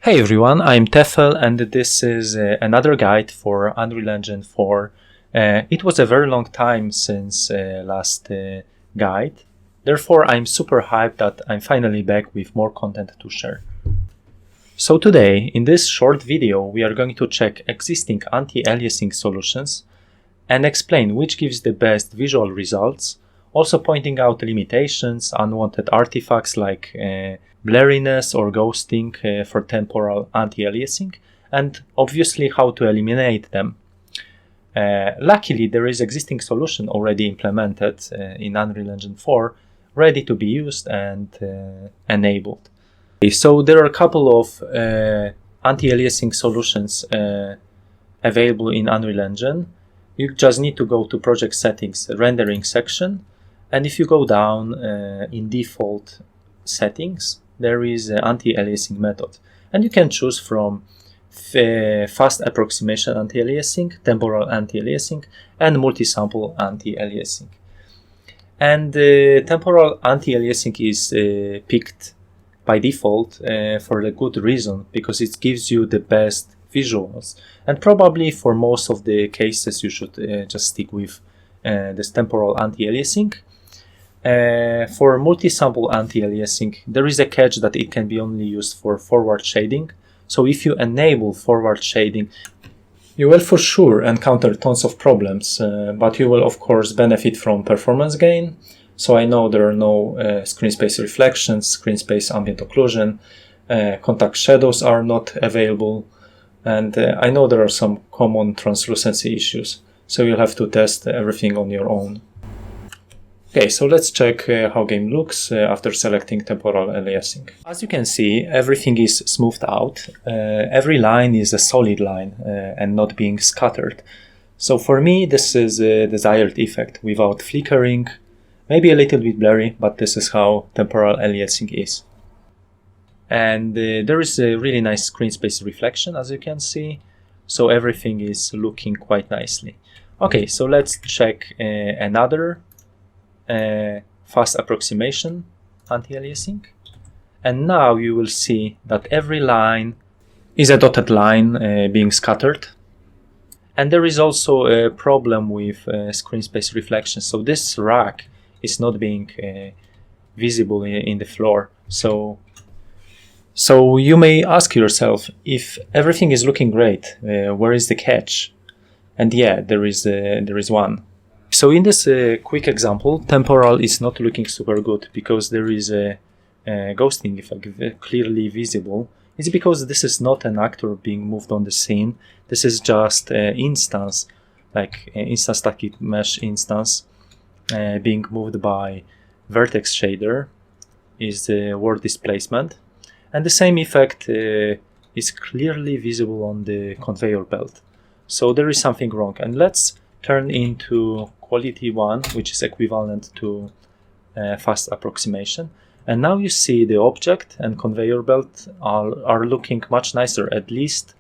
Hey everyone, I'm Tefel and this is another guide for Unreal Engine 4. It was a very long time since last guide, therefore I'm super hyped that I'm finally back with more content to share. So today, in this short video, we are going to check existing anti-aliasing solutions and explain which gives the best visual results, also pointing out limitations, unwanted artifacts like blurriness or ghosting for temporal anti-aliasing, and obviously how to eliminate them. Luckily, there is existing solution already implemented in Unreal Engine 4, ready to be used and enabled. So there are a couple of anti-aliasing solutions available in Unreal Engine. You just need to go to Project Settings, Rendering section, and if you go down in Default Settings, there is an anti-aliasing method, and you can choose from fast approximation anti-aliasing, temporal anti-aliasing, and multi-sample anti-aliasing. And temporal anti-aliasing is picked by default for a good reason, because it gives you the best visuals, and probably for most of the cases you should just stick with this temporal anti-aliasing. For multi-sample anti-aliasing, there is a catch that it can be only used for forward shading. So if you enable forward shading, you will for sure encounter tons of problems, but you will of course benefit from performance gain. So I know there are no screen space reflections, screen space ambient occlusion, contact shadows are not available, and I know there are some common translucency issues. So you'll have to test everything on your own. Okay, so let's check how game looks after selecting temporal aliasing. As you can see, everything is smoothed out. Every line is a solid line and not being scattered. So for me, this is a desired effect without flickering, maybe a little bit blurry, but this is how temporal aliasing is. And there is a really nice screen space reflection, as you can see. So everything is looking quite nicely. Okay, so let's check another fast approximation anti-aliasing, and now you will see that every line is a dotted line being scattered, and there is also a problem with screen space reflection, so this rack is not being visible in the floor. So you may ask yourself, if everything is looking great, where is the catch? And yeah, there is one. So in this quick example, temporal is not looking super good because there is a ghosting effect clearly visible. It's because this is not an actor being moved on the scene. This is just an instance, like an instance static mesh instance being moved by vertex shader is the world displacement. And the same effect is clearly visible on the conveyor belt. So there is something wrong. And let's turn into quality 1, which is equivalent to fast approximation. And now you see the object and conveyor belt are looking much nicer, at least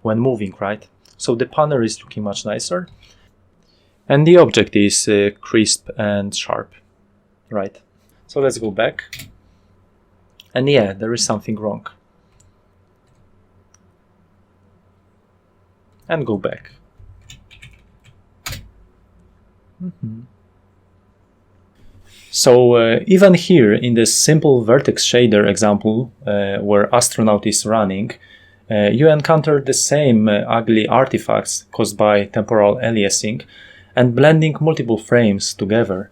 when moving, right? So the panel is looking much nicer. And the object is crisp and sharp, right? So let's go back. And yeah, there is something wrong. And go back. So even here in this simple vertex shader example where astronaut is running, you encounter the same ugly artifacts caused by temporal aliasing and blending multiple frames together.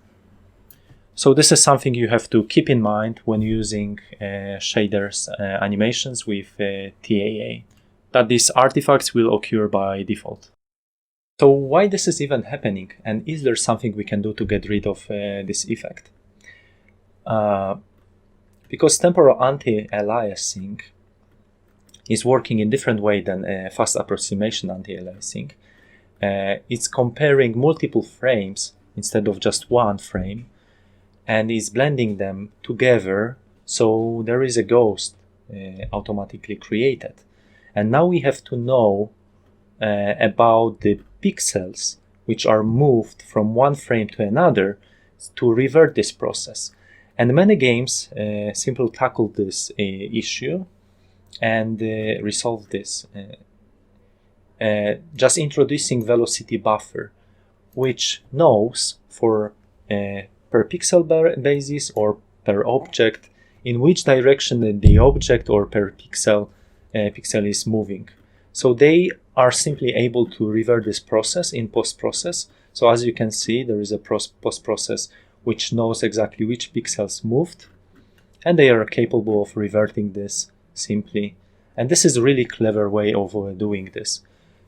So this is something you have to keep in mind when using shaders animations with TAA, that these artifacts will occur by default. So why this is even happening, and is there something we can do to get rid of this effect? Because temporal anti-aliasing is working in different way than fast approximation anti-aliasing. It's comparing multiple frames instead of just one frame, and is blending them together, so there is a ghost automatically created. And now we have to know about the pixels which are moved from one frame to another to revert this process. And many games simply tackle this issue and resolve this. Just introducing velocity buffer, which knows for per pixel basis or per object in which direction the object or per pixel is moving. So they are simply able to revert this process in post-process. So as you can see, there is a post-process which knows exactly which pixels moved, and they are capable of reverting this simply. And this is a really clever way of doing this.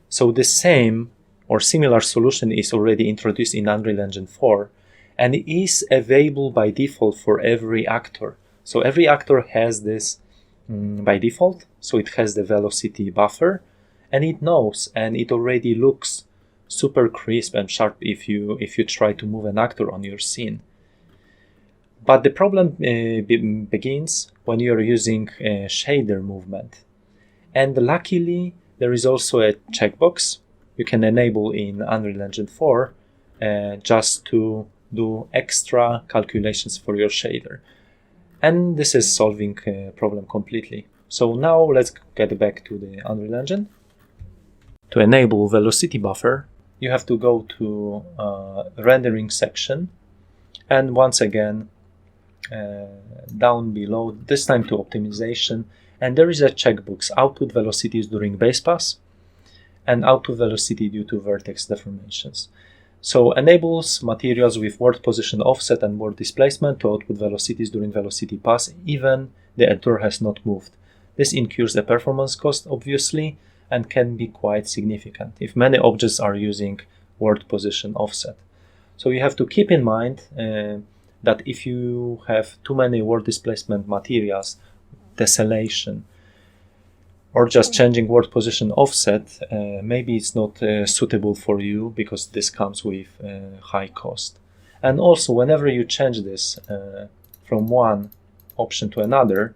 So the same or similar solution is already introduced in Unreal Engine 4 and is available by default for every actor. So every actor has this by default. So it has the velocity buffer, and it knows, and it already looks super crisp and sharp if you try to move an actor on your scene. But the problem begins when you are using shader movement. And luckily, there is also a checkbox you can enable in Unreal Engine 4 just to do extra calculations for your shader. And this is solving a problem completely. So now let's get back to the Unreal Engine. To enable velocity buffer, you have to go to rendering section, and once again down below, this time to optimization, and there is a checkbox: output velocities during base pass and output velocity due to vertex deformations. So enables materials with world position offset and world displacement to output velocities during velocity pass even the editor has not moved. This incurs the performance cost obviously and can be quite significant if many objects are using world position offset. So you have to keep in mind that if you have too many world displacement materials, tessellation, or just changing world position offset, maybe it's not suitable for you because this comes with high cost. And also, whenever you change this from one option to another,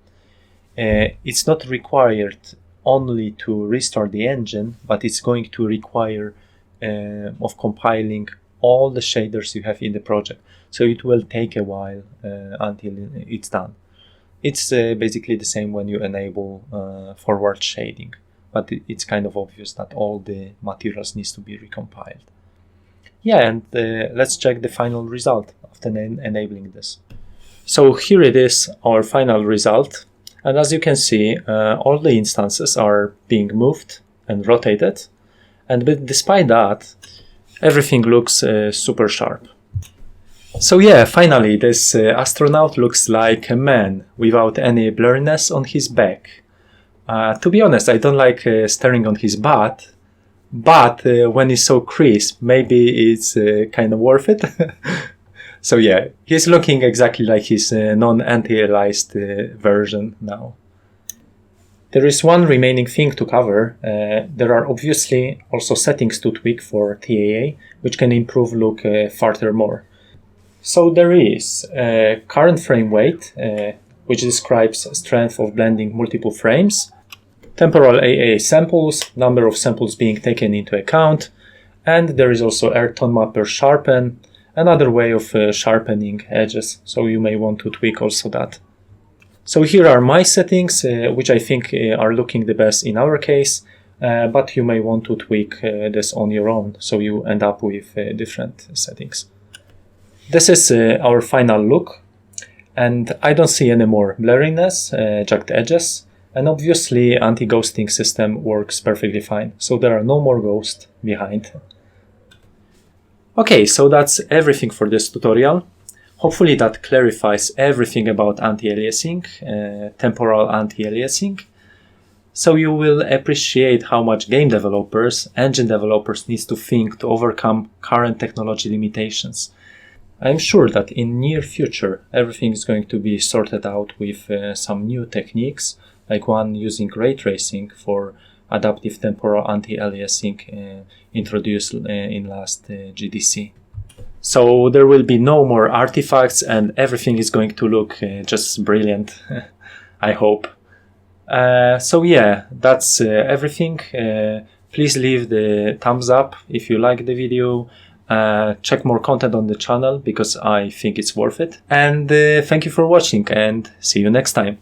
it's not required only to restart the engine, but it's going to require of compiling all the shaders you have in the project. So it will take a while until it's done. It's basically the same when you enable forward shading, but it's kind of obvious that all the materials needs to be recompiled. Yeah, and let's check the final result after enabling this. So here it is, our final result. And as you can see, all the instances are being moved and rotated. And despite that, everything looks super sharp. So yeah, finally, this astronaut looks like a man without any blurriness on his back. To be honest, I don't like staring on his butt, but when it's so crisp, maybe it's kind of worth it. So yeah, he's looking exactly like his non-anti-aliased version now. There is one remaining thing to cover. There are obviously also settings to tweak for TAA, which can improve look furthermore. So there is current frame weight, which describes strength of blending multiple frames, temporal AA samples, number of samples being taken into account, and there is also r.Tonemapper.Sharpen, another way of sharpening edges, so you may want to tweak also that. So here are my settings, which I think are looking the best in our case, but you may want to tweak this on your own, so you end up with different settings. This is our final look, and I don't see any more blurriness, jagged edges, and obviously anti-ghosting system works perfectly fine, so there are no more ghosts behind. Okay, so that's everything for this tutorial. Hopefully that clarifies everything about anti-aliasing, temporal anti-aliasing. So you will appreciate how much game developers, engine developers need to think to overcome current technology limitations. I'm sure that in near future everything is going to be sorted out with some new techniques, like one using ray tracing for adaptive temporal anti-aliasing introduced in last GDC. So there will be no more artifacts and everything is going to look just brilliant, I hope. So yeah, that's everything. Please leave the thumbs up if you like the video. Check more content on the channel because I think it's worth it. And thank you for watching and see you next time.